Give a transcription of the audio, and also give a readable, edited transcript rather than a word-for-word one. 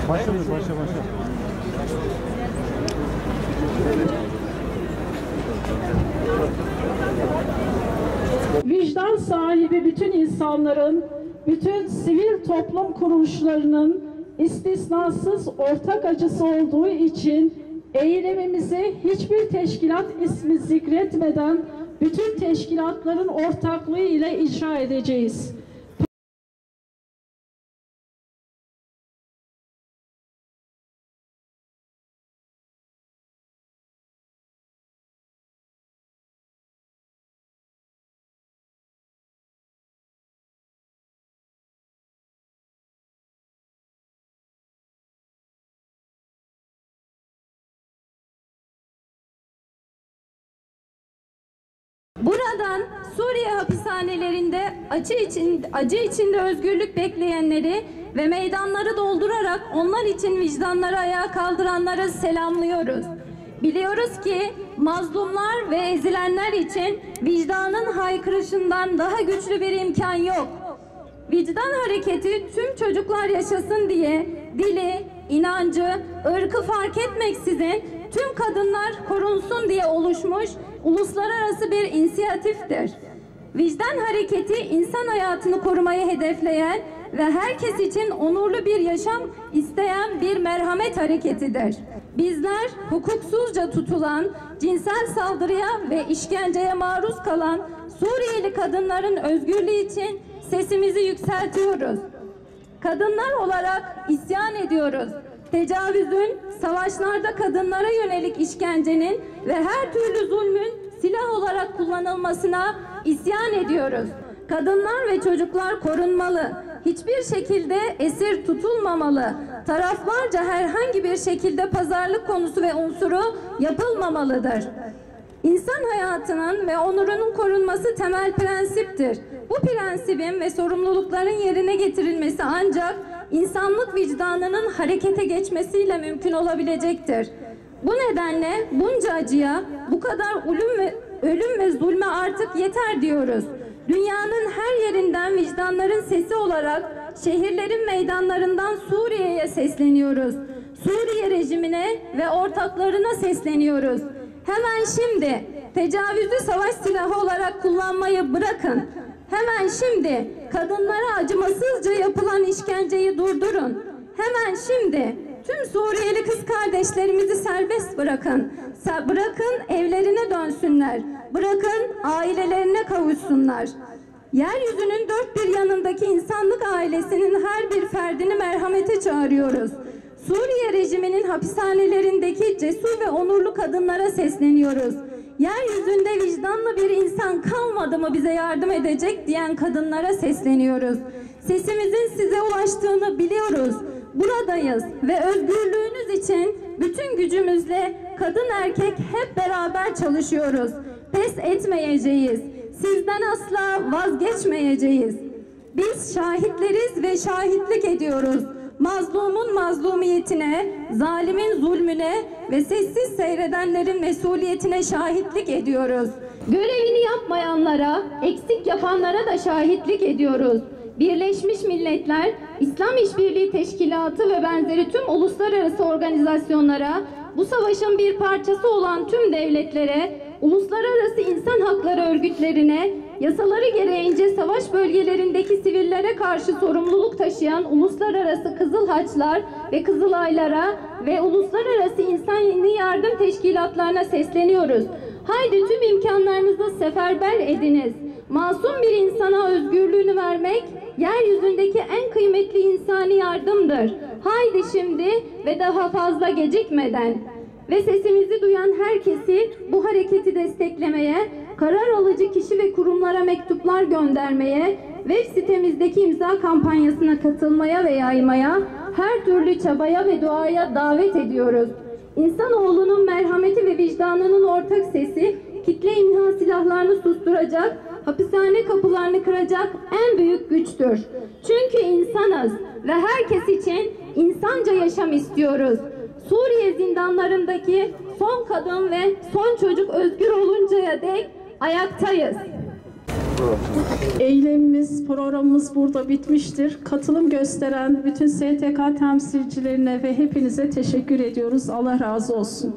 Başla. Vicdan sahibi bütün insanların, bütün sivil toplum kuruluşlarının istisnasız ortak acısı olduğu için eylemimizi hiçbir teşkilat ismi zikretmeden bütün teşkilatların ortaklığı ile icra edeceğiz. Buradan Suriye hapishanelerinde acı içinde özgürlük bekleyenleri ve meydanları doldurarak onlar için vicdanları ayağa kaldıranları selamlıyoruz. Biliyoruz ki mazlumlar ve ezilenler için vicdanın haykırışından daha güçlü bir imkan yok. Vicdan hareketi tüm çocuklar yaşasın diye dili, inancı, ırkı fark etmeksizin tüm kadınlar korunsun diye oluşmuş uluslararası bir inisiyatiftir. Vicdan hareketi insan hayatını korumayı hedefleyen ve herkes için onurlu bir yaşam isteyen bir merhamet hareketidir. Bizler hukuksuzca tutulan, cinsel saldırıya ve işkenceye maruz kalan Suriyeli kadınların özgürlüğü için sesimizi yükseltiyoruz. Kadınlar olarak isyan ediyoruz. Tecavüzün, savaşlarda kadınlara yönelik işkencenin ve her türlü zulmün silah olarak kullanılmasına isyan ediyoruz. Kadınlar ve çocuklar korunmalı. Hiçbir şekilde esir tutulmamalı. Taraflarca herhangi bir şekilde pazarlık konusu ve unsuru yapılmamalıdır. İnsan hayatının ve onurunun korunması temel prensiptir. Bu prensibin ve sorumlulukların yerine getirilmesi ancak insanlık vicdanının harekete geçmesiyle mümkün olabilecektir. Bu nedenle bunca acıya, bu kadar ölüm ve zulme artık yeter diyoruz. Dünyanın her yerinden vicdanların sesi olarak şehirlerin meydanlarından Suriye'ye sesleniyoruz. Suriye rejimine ve ortaklarına sesleniyoruz. Hemen şimdi tecavüzü savaş silahı olarak kullanmayı bırakın. Hemen şimdi kadınlara acımasızca yapılan işkenceyi durdurun. Hemen şimdi tüm Suriyeli kız kardeşlerimizi serbest bırakın. Bırakın evlerine dönsünler. Bırakın ailelerine kavuşsunlar. Yeryüzünün dört bir yanındaki insanlık ailesinin her bir ferdini merhamete çağırıyoruz. Suriye rejiminin hapishanelerindeki cesur ve onurlu kadınlara sesleniyoruz. Yeryüzünde vicdanlı bir insan kalmadı mı bize yardım edecek diyen kadınlara sesleniyoruz. Sesimizin size ulaştığını biliyoruz. Buradayız ve özgürlüğünüz için bütün gücümüzle kadın erkek hep beraber çalışıyoruz. Pes etmeyeceğiz. Sizden asla vazgeçmeyeceğiz. Biz şahitleriz ve şahitlik ediyoruz. Mazlumun mazlumiyetine, zalimin zulmüne ve sessiz seyredenlerin mesuliyetine şahitlik ediyoruz. Görevini yapmayanlara, eksik yapanlara da şahitlik ediyoruz. Birleşmiş Milletler, İslam İşbirliği Teşkilatı ve benzeri tüm uluslararası organizasyonlara, bu savaşın bir parçası olan tüm devletlere, uluslararası insan hakları örgütlerine, yasaları gereğince savaş bölgelerindeki sivillere karşı sorumluluk taşıyan uluslararası Kızıl Haçlar ve Kızılaylara ve uluslararası insani yardım teşkilatlarına sesleniyoruz. Haydi tüm imkanlarınızı seferber ediniz. Masum bir insana özgürlüğünü vermek, yeryüzündeki en kıymetli insani yardımdır. Haydi şimdi ve daha fazla gecikmeden. Ve sesimizi duyan herkesi bu hareketi desteklemeye, karar alıcı kişi ve kurumlara mektuplar göndermeye, web sitemizdeki imza kampanyasına katılmaya ve yaymaya, her türlü çabaya ve duaya davet ediyoruz. İnsanoğlunun merhameti ve vicdanının ortak sesi, kitle imha silahlarını susturacak, hapishane kapılarını kıracak en büyük güçtür. Çünkü insanız ve herkes için insanca yaşam istiyoruz. Suriye zindanlarındaki son kadın ve son çocuk özgür oluncaya dek ayaktayız. Eylemimiz, programımız burada bitmiştir. Katılım gösteren bütün STK temsilcilerine ve hepinize teşekkür ediyoruz. Allah razı olsun.